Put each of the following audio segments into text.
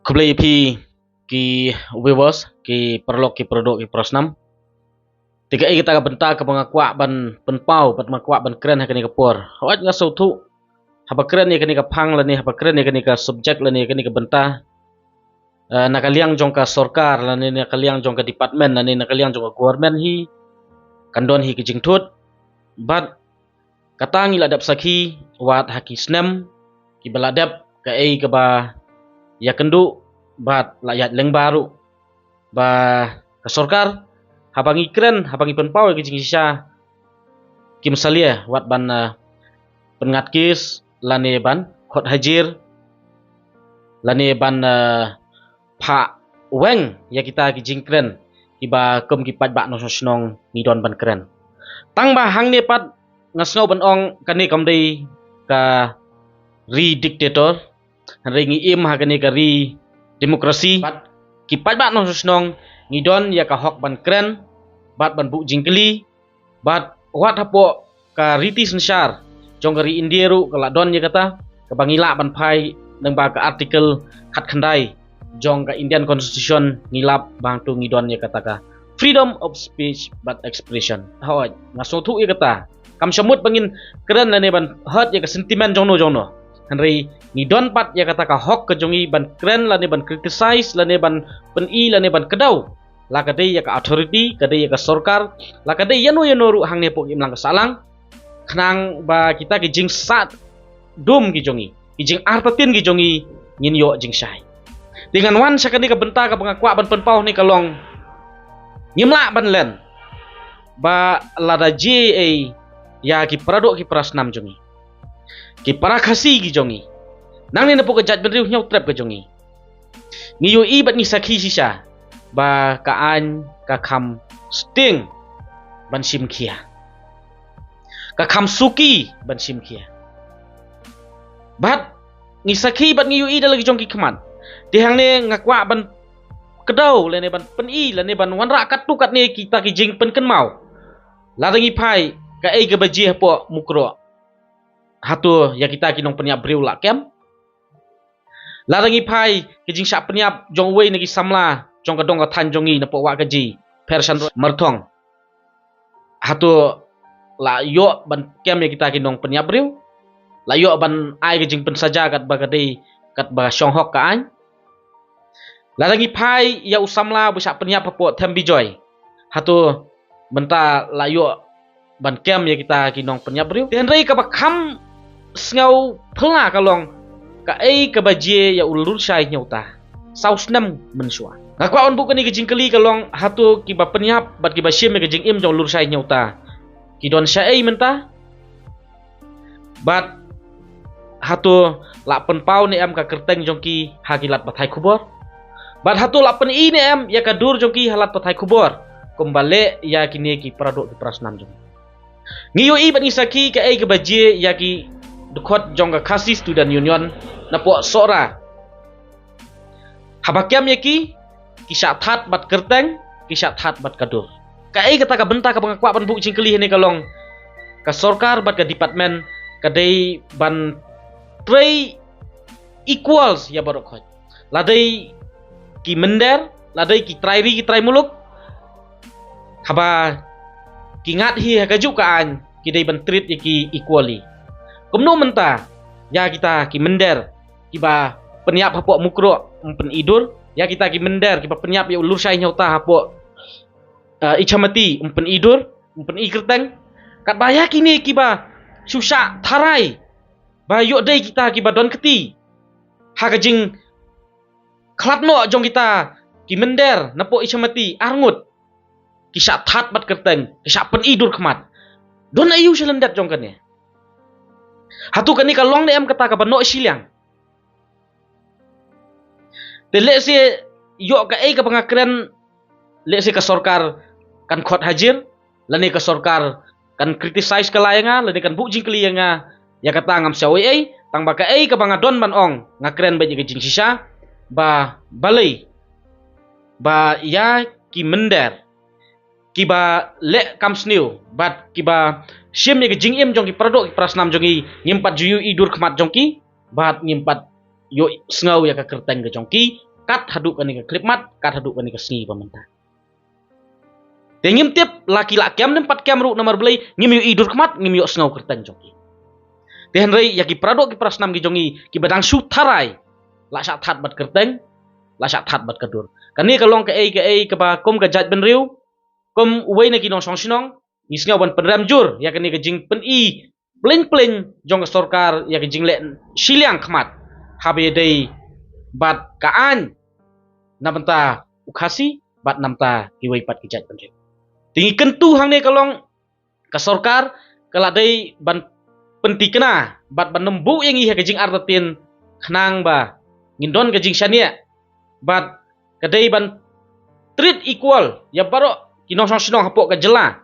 Kublai pi ki viewers ki perlok ki produk ki prosnam. Tiga kita ka benta ka pengakuak ban penpau bat makuak ban keren hakani ka por. Hawat nga sautu. Haba keren ni kani ka pang lani haba keren ni kani ka subjek lani kani ka benta. Nakaliang jong ka sorkar lani nakaliang jong ka department lani nakaliang jong ka government hi kandon hi ki jingtut. Bat katangi ladap sakhi wat haki snem ki baladap ka ei ka ba ya kendu bat layat leng baru ba ka sorkar habangi keren habangi penpau ki jing sisa kim salia wat ban pengat kis lane ban khot hajir lane ban pha weng ya kita ki jing keren ki ba kum ki pat ba no snong ni don ban keren tang ba hang ne pat ngasngau ban ong kani kamdei ka ri dictator ringi im ha kani ka ri demokrasi bat ki pat ba no snong ngidon ya ka hok ban kren bat ban bu jingkeli bat wat hapo ka riti sensar jong kari indieru kala don ya kata ka bangila ban phai nang ba ka artikel khat khandai jong ka Indian Constitution ngilap bang tu ngidon ya kata ka freedom of speech but expression hawaj ngaso thu ya kata kam samut bangin keren lane ban hot ya ka sentiment jong no Henry ni don pat ya kata ka hok ke jongi ban keren lane ban criticize lane ban peni lane ban kedau la kadai ya ka authority kadai ya ka sorkar la kadai yano ru hang ne pok imlang salang khnang ba kita ki jing sat dum ki jongi ki jing artatin ki jongi nyin yo jing sai dengan wan sakani ka benta ka pangakwa ban penpau ni kalong nyimla ban len ba lada je ya ki pradok ki prasnam jongi ki para khasi ki jongi nang ni napok jat benriu nyau trap ke jongi ngiyo i bat ni sakhi sisa ba kaan ka kham sting ban sim khia ka kham suki ban sim khia bat ni sakhi bat ngiyo i dalagi jongi khaman tihang ne ngakwa ban kedau lene ban peni lene ban wanra katukat ne kita ki jing pen ken mau ladangi phai ka ei ke baji hapo mukro hatu ya kita kinong peniap briu la kem ladangi phai ke jing sa peniap jong wei ne ki samla jong ka dong ka than jongi na po wa ka ji persan marthong hatu la yo ban kem ya kita kinong peniap briu la yo ban ai ke jing pen saja kat ba ka dei kat ba shonghok ka an ladangi phai ya usamla bu sa peniap hapo thambi joy hatu benta la yo ban kem ya kita kinong penyap riu tenrei ka bakham sngau phla kalong ka ei ka baje ya ulur sai nyauta sausnam mensua ngakwa on bu kani ke jingkeli kalong hatu ki ba penyap bat ki ba sim ke jing im jong lur sai nyauta ki don sai menta bat hatu la penpau ni am ka kerteng jong ki hagilat pathai khubor bat hatu la pen i ni am ya ka dur jong ki halat pathai khubor kumbale ya kini ki pradok ki prasnam jong ngiyo i bani saki ka ei ke baje ya ki dekot jong ka khasi student union na po sora habakyam ya ki sat that bat kerteng ki sat that bat kadur ka ei kata ka benta ka pangakwa ban bu jingkeli ne kalong ka sorkar bat ka department ka dei ban tray equals ya barokot ladai ki mender ladai ki trai muluk haba kingat hi hakaju kaan kidai ban treat ki equally kumno menta ya kita ki mender kiba peniap hapo mukro pen idur ya kita ki mender kiba peniap ya ulur sai nyauta hapo ichamati pen idur pen ikerteng kat baya kini kiba susah tharai ba yo dei kita kiba don keti hakajing klatno jong kita ki mender napo ichamati arngut kisah that bat kerteng kisah pen idur kemat don ayu selendat jong kane hatu kani kalong ne am kata ka bano silang te le se yo ka ei ka pangakren le se ka sorkar kan khot hajir lani ka sorkar kan criticize ka layanga lani kan bujing keliyanga ya kata ngam sawi ei tang ba ka ei ka bangadon ban ong ngakren ba jing sisa ba balai ba ya ki mender kiba le kamsniu bat kiba sim ye jing im jong ki pradok prasnam jongi ngimpat juyu idur khmat jongki bat ngimpat yo sngaw ya ka kerteng ke jongki kat haduk kani ke klip mat, kat haduk kani ke sengi pementah. Tengim tiap laki-laki am nempat kem ru nomor belai ngim yu idur kemat ngim yu sengau kerteng joki. Tehen rei ya ki pradok ki prasnam ki jongi ki badang su tarai la syak that bat kerteng la syak that bat kedur. Kani kalong ke ai ke ba kom ke jat ben riu kom uwei na ki nong song sinong ni sengau ban pedram jur ya kani ke jing pen i pleng jong ke sorkar ya ke jing le siliang kemat habe dei bat kaan namenta ukasi bat namta ki wei pat ki jat ben riu. Tinggi kentu hang ne kalong ke sorkar keladai ban penti kena bat ban nembu yang iha kejing artatin kenang ba ngindon kejing syania bat kedai ban treat equal ya baro kinong sinong hapok ke jela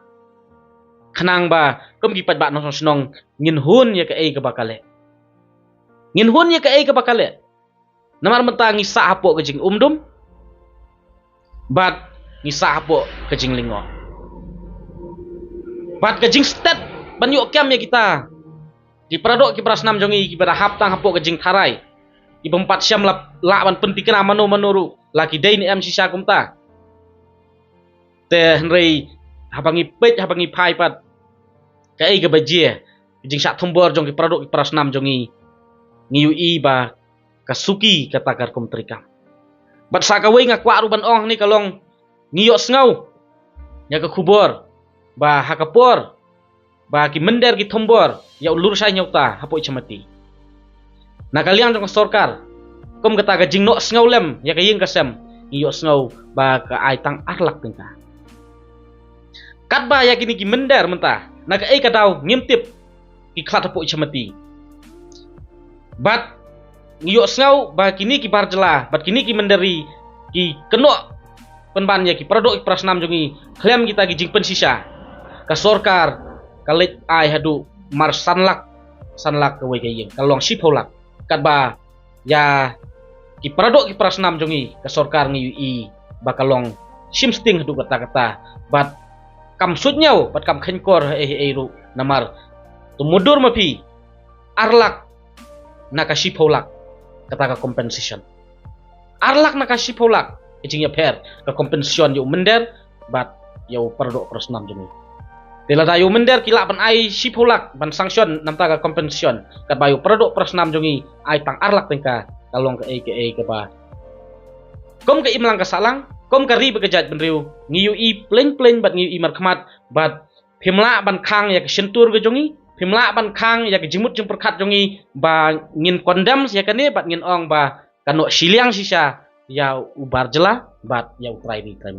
kenang ba kem kipat ba nong sinong ngin hun ya ke ai ke bakale ngin hun ya ke ai ke bakale namar mentang ngisa hapok kejing umdum bat ngisa hapok kejing lingo bat kejing stat banyuk kiam ya kita di pradok ki prasnam jongi ki pada haptang hapok kejing tarai ki bempat syam la ban penti kena manu manuru laki dai ni am sisa kumta te henrei habangi pet habangi pai pat kai ke bajie kejing sak thumbor jong ki pradok ki prasnam jongi ngiu i ba kasuki katakar kum trikam bat sakawai ngakwa ruban ong ni kalong ngiyok sengau ya ke kubor ba hakapor ba ki mender ki thombor ya ulur sai nyauta hapo ichamati na kaliang jong sorkar kom kata ka jing no sengau lem ya ka ying kasem iyo sengau ba ka ai tang arlak tingka kat ba ya kini ki mender mentah na ka ai ka daw ngimtip ki khat hapo ichamati bat iyo sengau ba kini ki barjela bat kini ki menderi ki keno penban ya ki pradok ki prasnam jongi klem kita ki jing pensisa ka sorkar kalit ai hadu mar sanlak ke wei kayeng kalong sipolak kat ba ya ki pradok ki prasnam jongi ka sorkar ngi i ba kalong simsting hadu kata bat kam sutnyau bat kam khenkor ru namar tumudur mapi arlak naka sipolak kata ka compensation arlak naka sipolak kecing ya per ka compensation yu mender bat yau pradok prasnam jongi Tela tayo mender kila ban ai sipolak ban sanction namta ka compensation kat bayu pradok prasnam jongi ai tang arlak tingka kalong ke ba kom ke imlang ka salang kom ka ri bekejat benriu ngiu i pleng bat ngiu i markhamat bat phimla ban khang ya ke sentur ke jongi phimla ban khang ya ke jimut jeng perkat jongi ba ngin kondam ya kane bat ngin ong ba kano siliang sisa ya ubar jela bat ya utrai ni trai